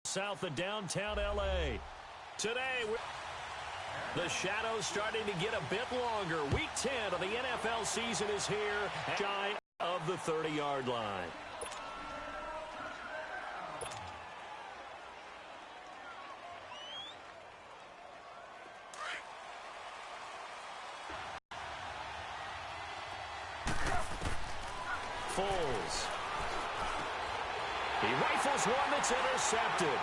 south of downtown L.A. Today, the shadows starting to get a bit longer. Week 10 of the NFL season is here, shy of the 30-yard line. He rifles one that's intercepted.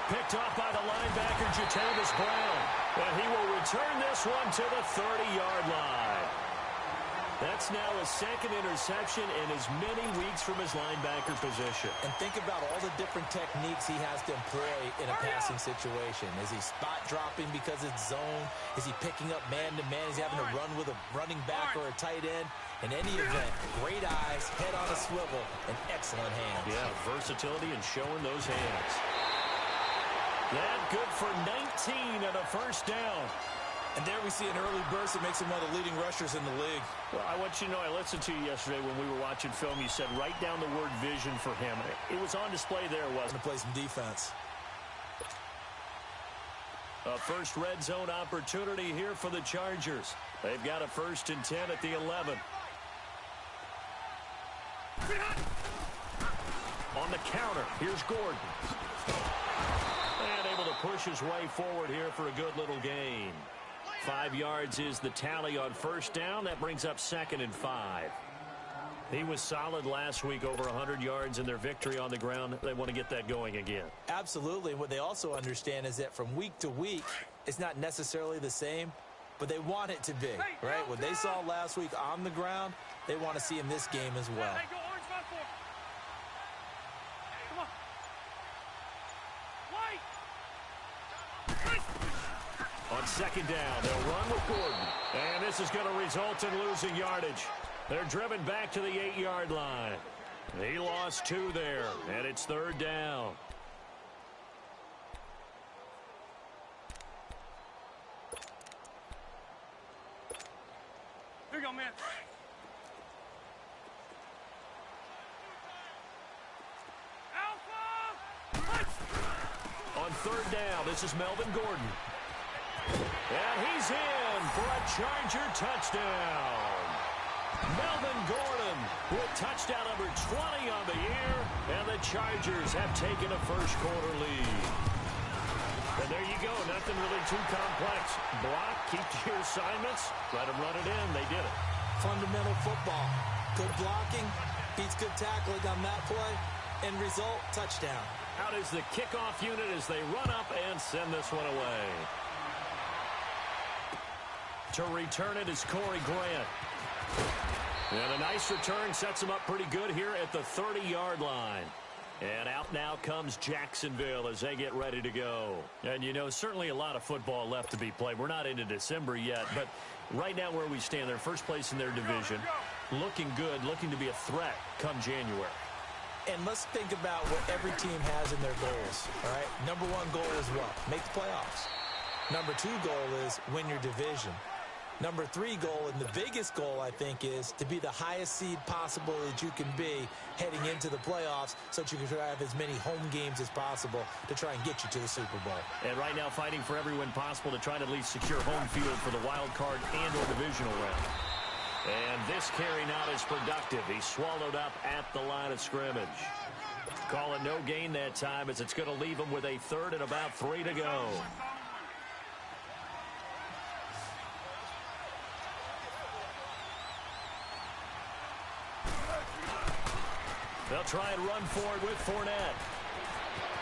Picked off by the linebacker, Jatavis Brown. And he will return this one to the 30-yard line. That's now a second interception in as many weeks from his linebacker position. And think about all the different techniques he has to employ in a passing situation. Is he spot dropping because it's zone? Is he picking up man-to-man? Is he having to run with a running back or a tight end? In any event, great eyes, head on a swivel, and excellent hands. Yeah, versatility and showing those hands. That good for 19 and a first down. And there we see an early burst that makes him one of the leading rushers in the league. Well, I want you to know, I listened to you yesterday when we were watching film. You said write down the word vision for him. It was on display there, wasn't it? To play some defense. A first red zone opportunity here for the Chargers. They've got a 1st and 10 at the 11. On the counter, here's Gordon. And able to push his way forward here for a good little gain. 5 yards is the tally on first down. That brings up 2nd and 5. He was solid last week, over 100 yards in their victory on the ground. They want to get that going again. Absolutely. What they also understand is that from week to week, it's not necessarily the same, but they want it to be, right? What they saw last week on the ground, they want to see in this game as well. On second down, they'll run with Gordon. And this is going to result in losing yardage. They're driven back to the 8-yard line. He lost 2 there, and it's 3rd down. Here you go, man. On 3rd down, this is Melvin Gordon. And he's in for a Charger touchdown. Melvin Gordon with touchdown number 20 on the year, and the Chargers have taken a first-quarter lead. And there you go, nothing really too complex. Block, keep to your assignments, let them run it in. They did it. Fundamental football. Good blocking, beats good tackling on that play. End result, touchdown. Out is the kickoff unit as they run up and send this one away. To return it is Corey Grant. And a nice return sets him up pretty good here at the 30-yard line. And out now comes Jacksonville as they get ready to go. And, you know, certainly a lot of football left to be played. We're not into December yet, but right now where we stand, they're first place in their division. Looking good, looking to be a threat come January. And let's think about what every team has in their goals, all right? Number 1 goal is what? Make the playoffs. Number 2 goal is win your division. Number 3 goal, and the biggest goal, I think, is to be the highest seed possible that you can be heading into the playoffs so that you can have as many home games as possible to try and get you to the Super Bowl. And right now fighting for every win possible to try to at least secure home field for the wild card and or divisional round. And this carry not as productive. He's swallowed up at the line of scrimmage. Call it no gain that time as it's going to leave him with a 3rd and about 3 to go. They'll try and run forward with Fournette.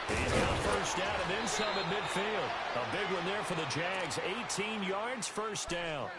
He's got first down and then some at midfield. A big one there for the Jags. 18 yards, first down.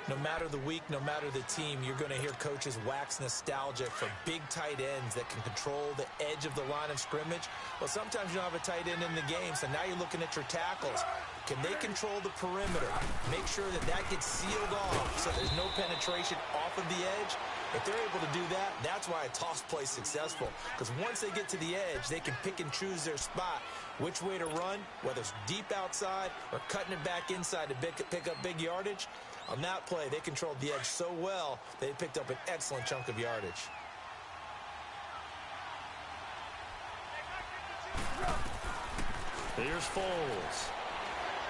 No matter the week, no matter the team, you're going to hear coaches wax nostalgic for big tight ends that can control the edge of the line of scrimmage. Well, sometimes you don't have a tight end in the game, so now you're looking at your tackles. Can they control the perimeter? Make sure that that gets sealed off so there's no penetration off of the edge. If they're able to do that, that's why a toss play is successful. Because once they get to the edge, they can pick and choose their spot, which way to run, whether it's deep outside or cutting it back inside to pick up big yardage. On that play, they controlled the edge so well, they picked up an excellent chunk of yardage. Here's Foles.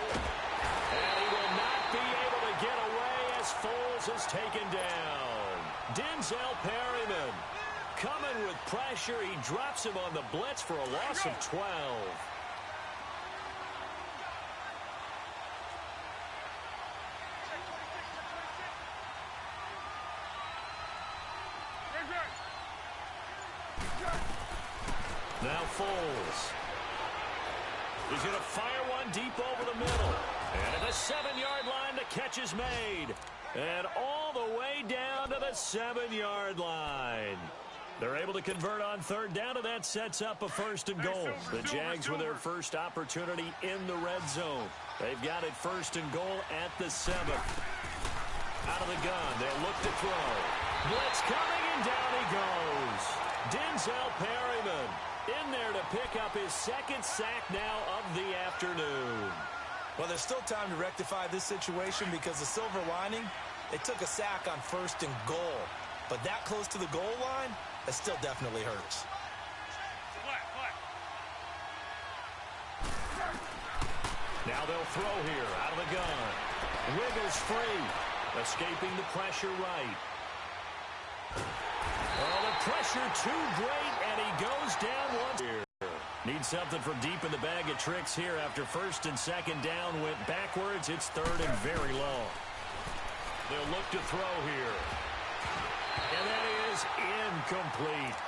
And he will not be able to get away as Foles is taken down. Denzel Perryman coming with pressure. He drops him on the blitz for a loss of 12. Now Foles. He's going to fire one deep over the middle. And at the 7-yard line, the catch is made. And all the way down to the 7-yard line. They're able to convert on third down, and that sets up a first and goal. The Jags with their first opportunity in the red zone. They've got it first and goal at the 7. Out of the gun, they'll look to throw. Blitz coming, and down he goes. Denzel Perryman in there to pick up his second sack now of the afternoon. Well, there's still time to rectify this situation because the silver lining, it took a sack on first and goal. But that close to the goal line, that still definitely hurts. Now they'll throw here out of the gun. Wiggles free. Escaping the pressure right. Oh, the pressure too great, and he goes down once here. Needs something from deep in the bag of tricks here after first and second down went backwards. It's third and very long. They'll look to throw here. And that is incomplete.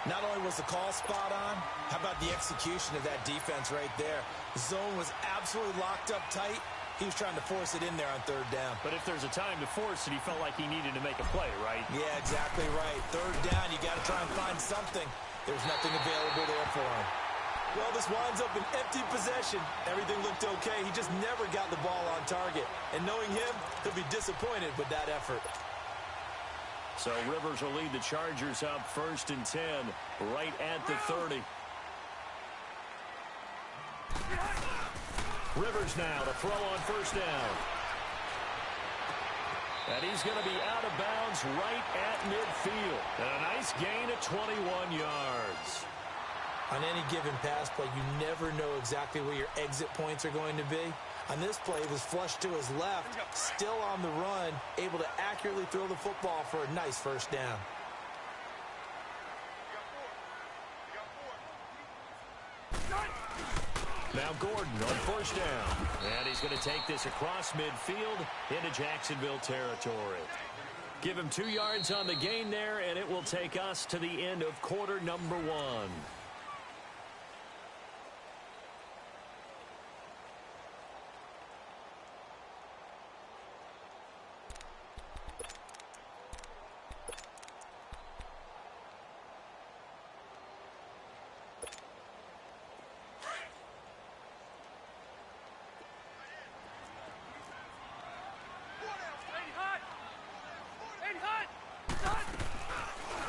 Not only was the call spot on, how about the execution of that defense right there? The zone was absolutely locked up tight. He was trying to force it in there on third down. But if there's a time to force it, he felt like he needed to make a play, right? Yeah, exactly right. Third down, you got to try and find something. There was nothing available there for him. Well, this winds up an empty possession. Everything looked okay. He just never got the ball on target. And knowing him, he'll be disappointed with that effort. So Rivers will lead the Chargers up first and 10 right at the 30. Rivers now to throw on first down. And he's going to be out of bounds right at midfield. And a nice gain of 21 yards. On any given pass play, you never know exactly where your exit points are going to be. On this play, he was flushed to his left, still on the run, able to accurately throw the football for a nice first down. Now Gordon on first down. And he's going to take this across midfield into Jacksonville territory. Give him 2 yards on the gain there, and it will take us to the end of quarter number 1.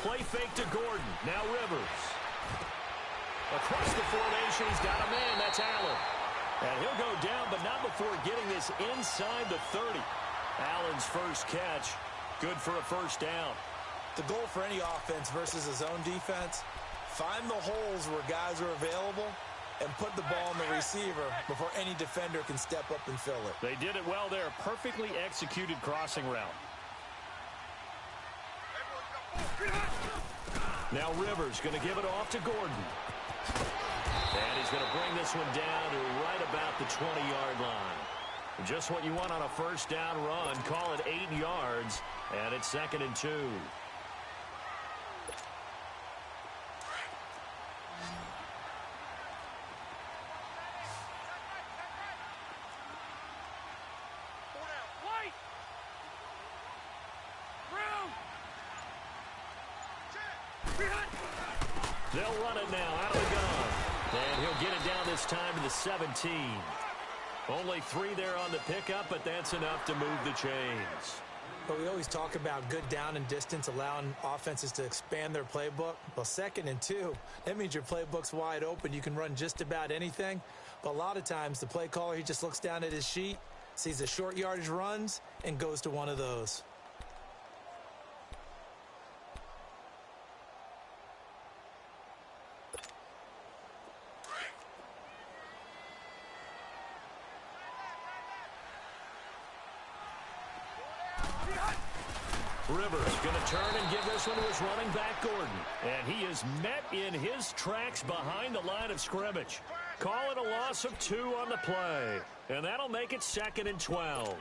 Play fake to Gordon. Now Rivers. Across the formation, he's got a man. That's Allen. And he'll go down, but not before getting this inside the 30. Allen's first catch. Good for a first down. The goal for any offense versus a zone defense, find the holes where guys are available and put the ball in the receiver before any defender can step up and fill it. They did it well there. Perfectly executed crossing route. Now Rivers going to give it off to Gordon. And he's going to bring this one down to right about the 20-yard line. Just what you want on a first down run. Call it 8 yards. And it's 2nd and 2. They'll run it now out of the gun. And he'll get it down this time to the 17. Only 3 there on the pickup, but that's enough to move the chains. But we always talk about good down and distance, allowing offenses to expand their playbook. Well, 2nd and 2, that means your playbook's wide open. You can run just about anything. But a lot of times, the play caller, he just looks down at his sheet, sees the short yardage runs, and goes to one of those. Rivers going to turn and give this one to his running back, Gordon. And he is met in his tracks behind the line of scrimmage. Call it a loss of 2 on the play. And that'll make it 2nd and 12.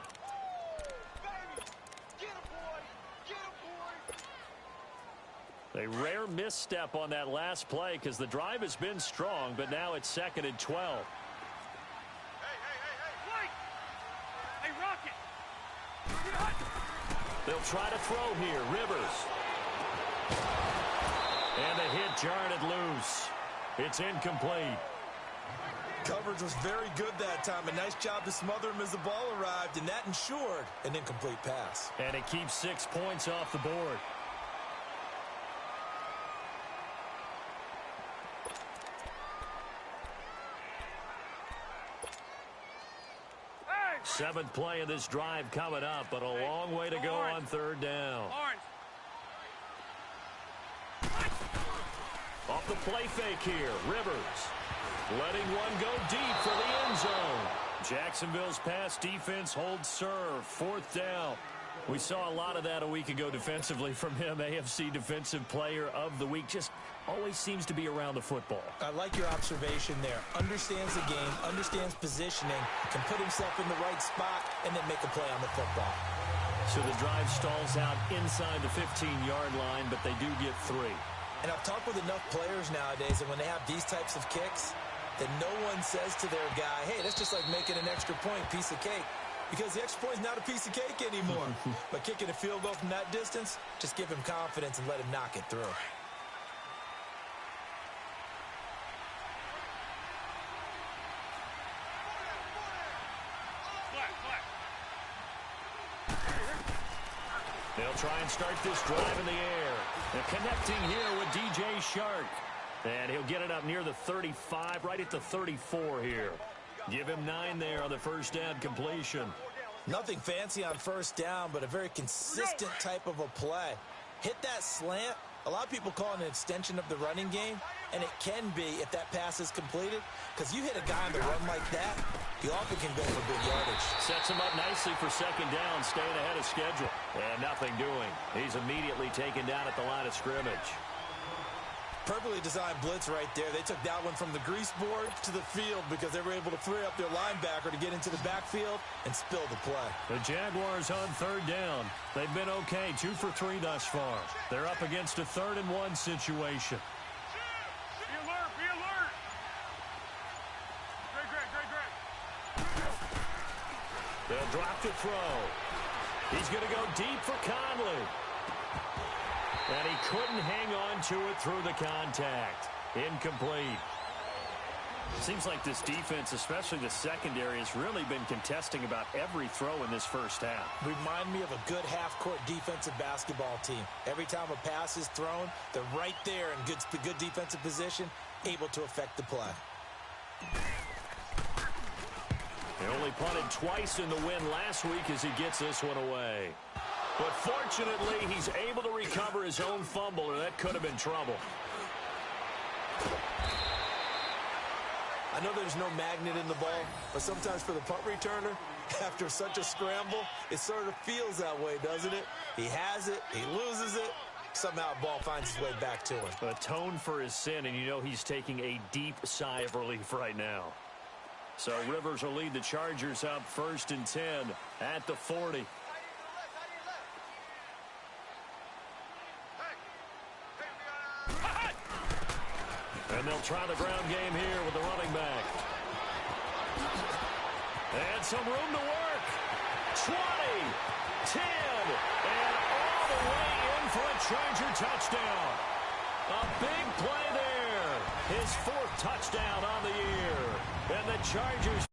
A rare misstep on that last play because the drive has been strong, but now it's 2nd and 12. Hey, Rocket! They'll try to throw here. Rivers. And the hit jarred it loose. It's incomplete. Coverage was very good that time. A nice job to smother him as the ball arrived, and that ensured an incomplete pass. And it keeps 6 points off the board. Seventh play of this drive coming up, but a long way to go on 3rd down. Off the play fake here, Rivers. Letting one go deep for the end zone. Jacksonville's pass defense holds serve. 4th down. We saw a lot of that a week ago defensively from him. AFC Defensive Player of the Week. Just always seems to be around the football. I like your observation there. Understands the game, understands positioning, can put himself in the right spot, and then make a play on the football. So the drive stalls out inside the 15-yard line, but they do get 3. And I've talked with enough players nowadays, and when they have these types of kicks, that no one says to their guy, hey, that's just like making an extra point, piece of cake. Because the extra point is not a piece of cake anymore. But kicking a field goal from that distance, just give him confidence and let him knock it through. They'll try and start this drive in the air. They're connecting here with DJ Shark. And he'll get it up near the 35, right at the 34 here. Give him 9 there on the first down completion. Nothing fancy on first down, but a very consistent type of a play. Hit that slant. A lot of people call it an extension of the running game, and it can be if that pass is completed, because you hit a guy on the run like that, he often can go for good yardage. Sets him up nicely for 2nd down, staying ahead of schedule. And nothing doing. He's immediately taken down at the line of scrimmage. Perfectly designed blitz right there. They took that one from the grease board to the field because they were able to free up their linebacker to get into the backfield and spill the play. The Jaguars on 3rd down. They've been okay, 2 for 3 thus far. They're up against a 3rd and 1 situation. Be alert, be alert. Great. They'll drop to throw. He's going to go deep for Conley. And he couldn't hang on to it through the contact. Incomplete. Seems like this defense, especially the secondary, has really been contesting about every throw in this first half. Remind me of a good half-court defensive basketball team. Every time a pass is thrown, they're right there in good defensive position, able to affect the play. They only punted twice in the win last week as he gets this one away. But fortunately, he's able to recover his own fumble, or that could have been trouble. I know there's no magnet in the ball, but sometimes for the punt returner, after such a scramble, it sort of feels that way, doesn't it? He has it, he loses it, somehow the ball finds its way back to him. Atone for his sin, and you know he's taking a deep sigh of relief right now. So Rivers will lead the Chargers up 1st and 10 at the 40. And they'll try the ground game here with the running back. And some room to work. 20, 10, and all the way in for a Charger touchdown. A big play there. His 4th touchdown on the year. And the Chargers